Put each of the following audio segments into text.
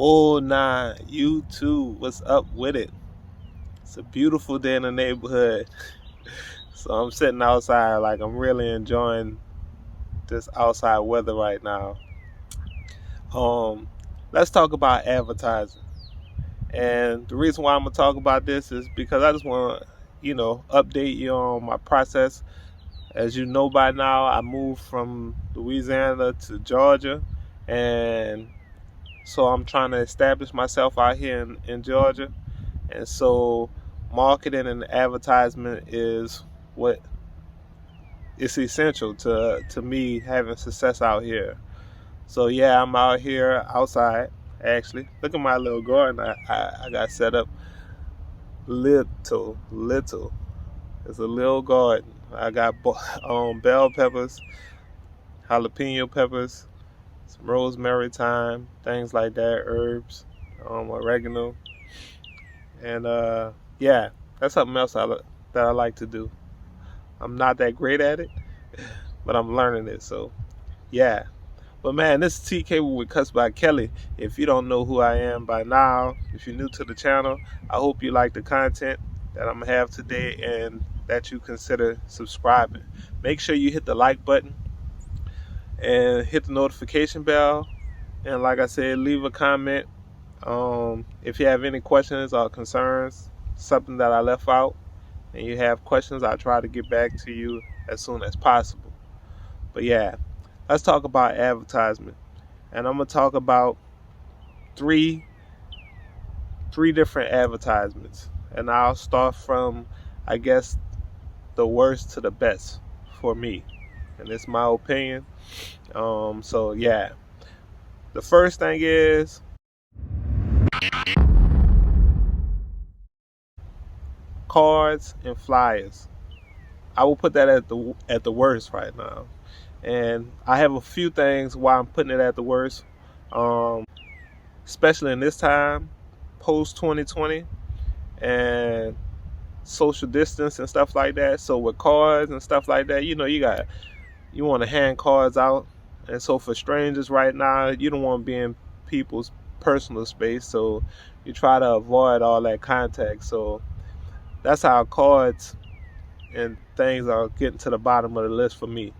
Oh nah, you too. What's up with it? It's a beautiful day in the neighborhood. So I'm sitting outside like I'm really enjoying this outside weather right now. Um let's talk about advertising. And the reason why I'm gonna talk about this is because I just wanna, update you on my process. As you know by now, I moved from Louisiana to Georgia, and so I'm trying to establish myself out here in Georgia. And so marketing and advertisement is what is essential to me having success out here. So yeah, I'm out here outside actually. Look at my little garden I got set up. Little. It's a little garden. I got bell peppers, jalapeno peppers, some rosemary, thyme, things like that, herbs, oregano, and yeah, that's something else that I like to do. I'm not that great at it, but I'm learning it. So yeah. But man, this is TK with Cuts by Kelly. If you don't know who I am by now, if you're new to the channel, I hope you like the content that I'm gonna have today and that you consider subscribing. Make sure you hit the like button and hit the notification bell. And like I said, leave a comment. If you have any questions or concerns, something that I left out, and you have questions, I'll try to get back to you as soon as possible. But yeah, let's talk about advertisement. And I'm gonna talk about three different advertisements. And I'll start from, I guess, the worst to the best for me. And it's my opinion. So yeah. The first thing is cards and flyers. I will put that at the worst right now. And I have a few things why I'm putting it at the worst. Especially in this time, post 2020 and social distance and stuff like that. So with cards and stuff like that, you want to hand cards out. And so for strangers right now, you don't want to be in people's personal space. So you try to avoid all that contact. So that's how cards and things are getting to the bottom of the list for me.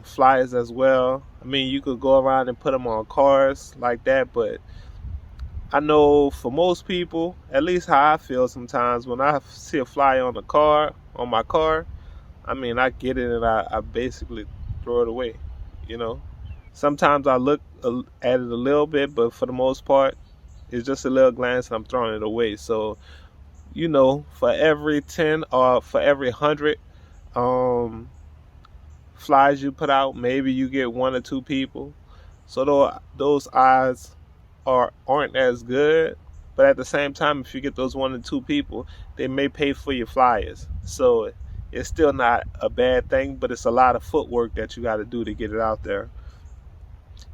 Flyers as well. I mean, you could go around and put them on cars like that, but I know for most people, at least how I feel sometimes when I see a flyer on my car, I mean, I get it and I basically throw it away, you know. Sometimes I look at it a little bit, but for the most part, it's just a little glance and I'm throwing it away. So, for every 10 or for every 100 flyers you put out, maybe you get one or two people. So those odds aren't as good. But at the same time, if you get those one or two people, they may pay for your flyers. So it's still not a bad thing, but it's a lot of footwork that you got to do to get it out there.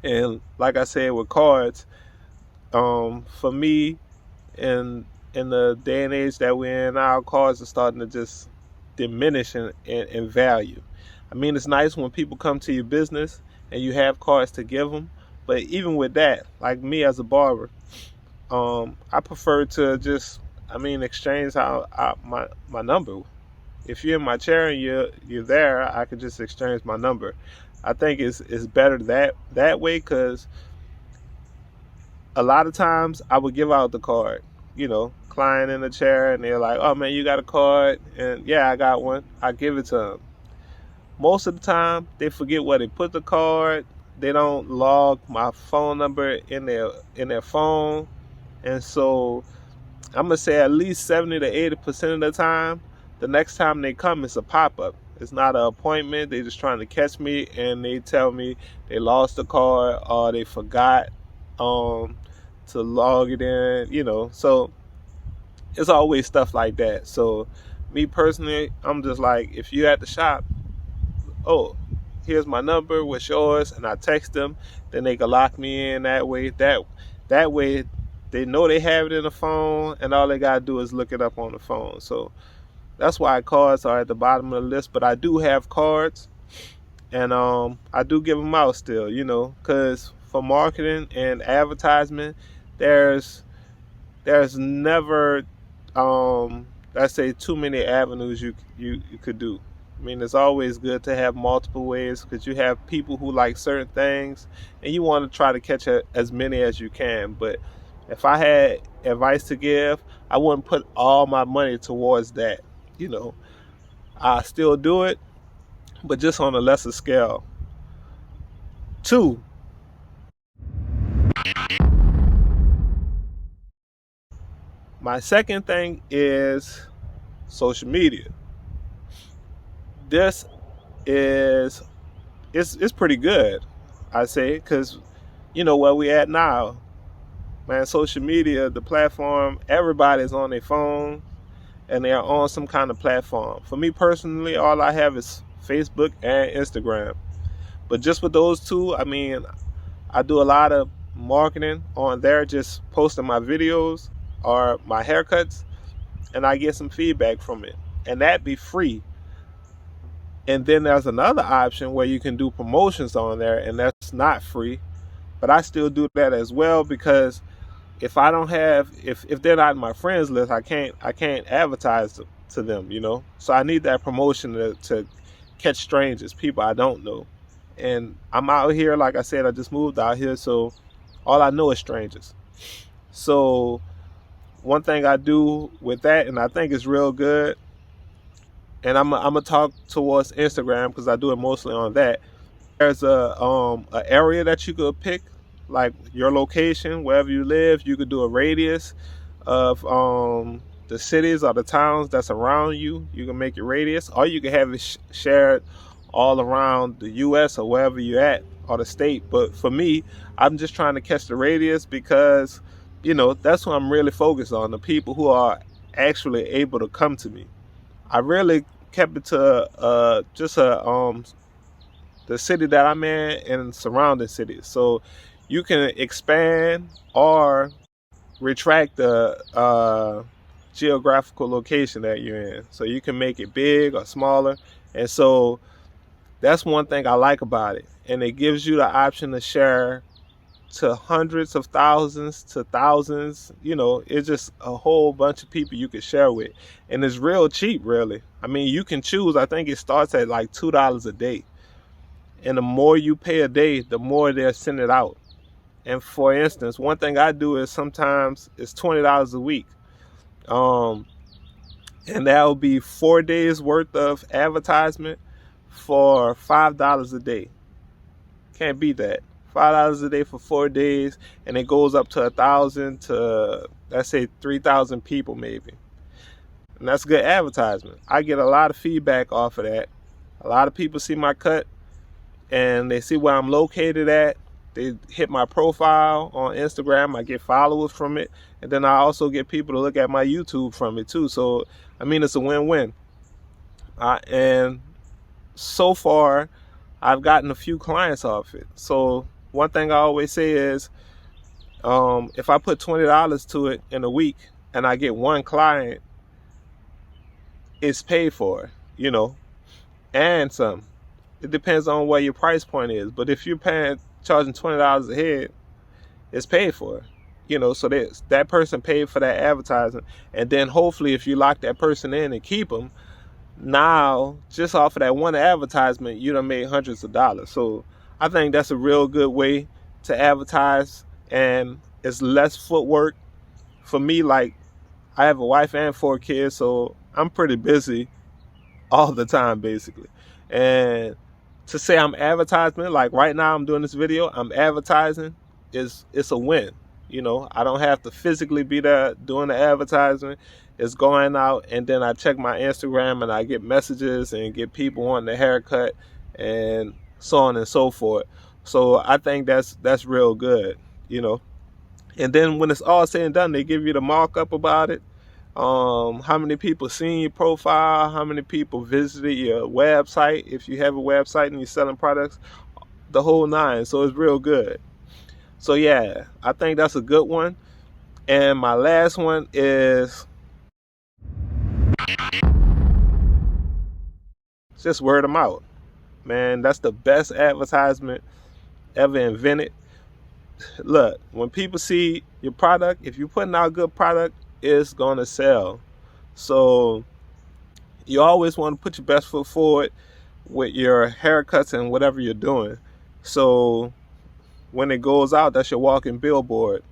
And like I said, with cards, for me, in the day and age that we're in now, cards are starting to just diminish in value. I mean, it's nice when people come to your business and you have cards to give them, but even with that, like me as a barber, I prefer to just, exchange my number. If you're in my chair and you're there, I could just exchange my number. I think it's better that way because a lot of times I would give out the card, client in the chair, and they're like, "Oh man, you got a card?" And yeah, I got one. I give it to them. Most of the time, they forget where they put the card. They don't log my phone number in their phone, and so I'm gonna say at least 70 to 80% of the time, the next time they come, it's a pop-up. It's not an appointment. They're just trying to catch me, and they tell me they lost the card or they forgot to log it in. So it's always stuff like that. So me personally, I'm just like, if you're at the shop, oh, here's my number, what's yours? And I text them, then they can lock me in that way. That way they know they have it in the phone, and all they gotta do is look it up on the phone. So that's why cards are at the bottom of the list. But I do have cards, and I do give them out still, because for marketing and advertisement, there's there's never, let's say, too many avenues you could do. I mean, it's always good to have multiple ways because you have people who like certain things, and you want to try to catch as many as you can. But if I had advice to give, I wouldn't put all my money towards that. You know, I still do it, but just on a lesser scale. Two, my second thing is social media. This is it's pretty good, I say, because you know where we at now, man. Social media, the platform, everybody's on their phone and they're on some kind of platform. For me personally, all I have is Facebook and Instagram. But just with those two, I mean, I do a lot of marketing on there, just posting my videos or my haircuts, and I get some feedback from it, and that be free. And then there's another option where you can do promotions on there, and that's not free. But I still do that as well because if I don't have, if they're not in my friends list, I can't advertise to them, you know. So I need that promotion to catch strangers, people I don't know. And I'm out here, like I said, I just moved out here, so all I know is strangers. So one thing I do with that, and I think it's real good, and I'm gonna talk towards Instagram because I do it mostly on that. There's a area that you could pick, like your location, wherever you live. You could do a radius of the cities or the towns that's around you. You can make your radius, or you can have it shared all around the U.S. or wherever you're at, or the state. But for me, I'm just trying to catch the radius because, you know, that's what I'm really focused on, the people who are actually able to come to me. I really kept it to just the city that I'm in and surrounding cities. So you can expand or retract the geographical location that you're in. So you can make it big or smaller. And so that's one thing I like about it. And it gives you the option to share to hundreds of thousands to thousands. You know, it's just a whole bunch of people you can share with. And it's real cheap, really. I mean, you can choose. I think it starts at like $2 a day. And the more you pay a day, the more they'll send it out. And for instance, one thing I do is sometimes it's $20 a week. Um, and that'll be 4 days worth of advertisement for $5 a day. Can't beat that. $5 a day for 4 days, and it goes up to 1,000 to, let's say, 3,000 people maybe. And that's good advertisement. I get a lot of feedback off of that. A lot of people see my cut and they see where I'm located at. They hit my profile on Instagram. I get followers from it. And then I also get people to look at my YouTube from it too. So, I mean, it's a win-win. And so far, I've gotten a few clients off it. So one thing I always say is, if I put $20 to it in a week and I get one client, it's paid for, you know, and some. It depends on what your price point is. But if you're charging $20 a head, it's paid for. You know, so that person paid for that advertising. And then hopefully if you lock that person in and keep them, now just off of that one advertisement, you done made hundreds of dollars. So I think that's a real good way to advertise, and it's less footwork. For me, like, I have a wife and 4 kids, so I'm pretty busy all the time basically. And to say I'm advertising, like right now I'm doing this video, I'm advertising, it's a win. You know, I don't have to physically be there doing the advertisement. It's going out, and then I check my Instagram and I get messages and get people wanting the haircut and so on and so forth. So I think that's real good, you know. And then when it's all said and done, they give you the markup about it. How many people seen your profile, how many people visited your website, if you have a website and you're selling products, the whole nine. So it's real good. So yeah, I think that's a good one. And my last one is just word of mouth. Man, that's the best advertisement ever invented. look, when people see your product, if you're putting out a good product, it's gonna sell. So you always want to put your best foot forward with your haircuts and whatever you're doing. So when it goes out, that's your walking billboard.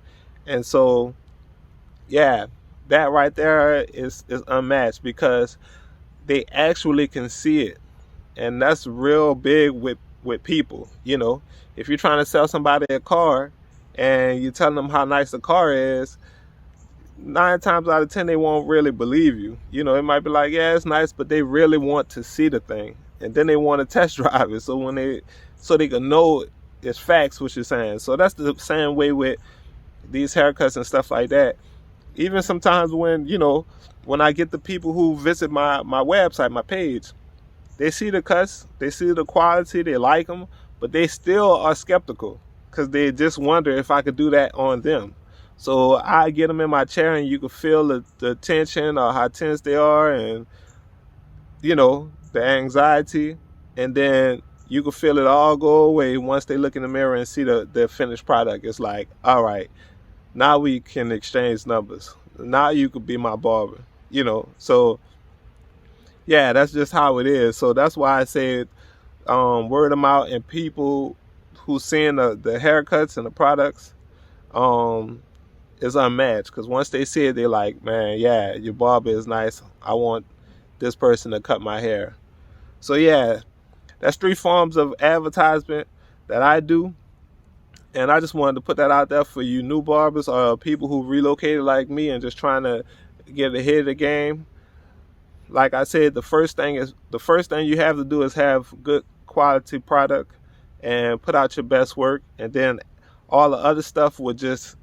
And so, yeah, that right there is unmatched because they actually can see it. And that's real big with people. If you're trying to sell somebody a car and you tell them how nice the car is, 9 times out of 10 they won't really believe you. It might be like, yeah, it's nice, but they really want to see the thing, and then they want to test drive it. So they can know it's facts what you're saying. So that's the same way with these haircuts and stuff like that. Even sometimes when I get the people who visit my website, my page, they see the cuts, they see the quality, they like them, but they still are skeptical because they just wonder if I could do that on them. So I get them in my chair and you can feel the tension or how tense they are, and the anxiety, and then you can feel it all go away once they look in the mirror and see the finished product. It's like, all right, now we can exchange numbers. Now you could be my barber. So yeah, that's just how it is. So that's why I said word of mouth and people who seeing the haircuts and the products is unmatched, because once they see it, they're like, man, yeah, your barber is nice. I want this person to cut my hair. So yeah, that's 3 forms of advertisement that I do. And I just wanted to put that out there for you new barbers or people who relocated like me and just trying to get ahead of the game. Like I said, the first thing you have to do is have good quality product and put out your best work, and then all the other stuff will just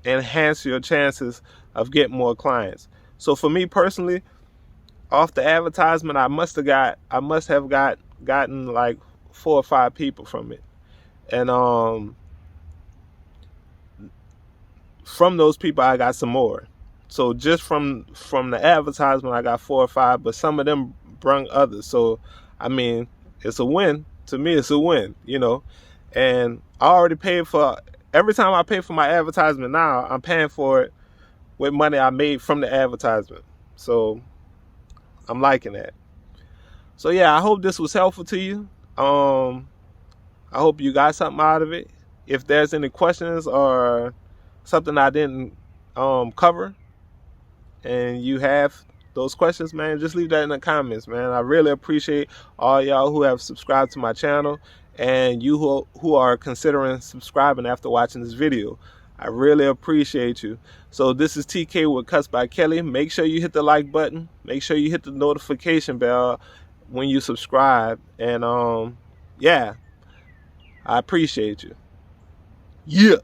enhance your chances of getting more clients. So for me personally, off the advertisement, I must have gotten like 4 or 5 people from it. And from those people I got some more. So just from the advertisement I got 4 or 5, but some of them brung others. So I mean, it's a win. To me, it's a win, And I already paid for, every time I pay for my advertisement now, I'm paying for it with money I made from the advertisement. So I'm liking that. So yeah, I hope this was helpful to you. I hope you got something out of it. If there's any questions or something I didn't cover and you have those questions, man, just leave that in the comments, man. I really appreciate all y'all who have subscribed to my channel, and you who are considering subscribing after watching this video. I really appreciate you. So this is TK with Cuts by Kelly. Make sure you hit the like button. Make sure you hit the notification bell when you subscribe. And yeah, I appreciate you. Yeah.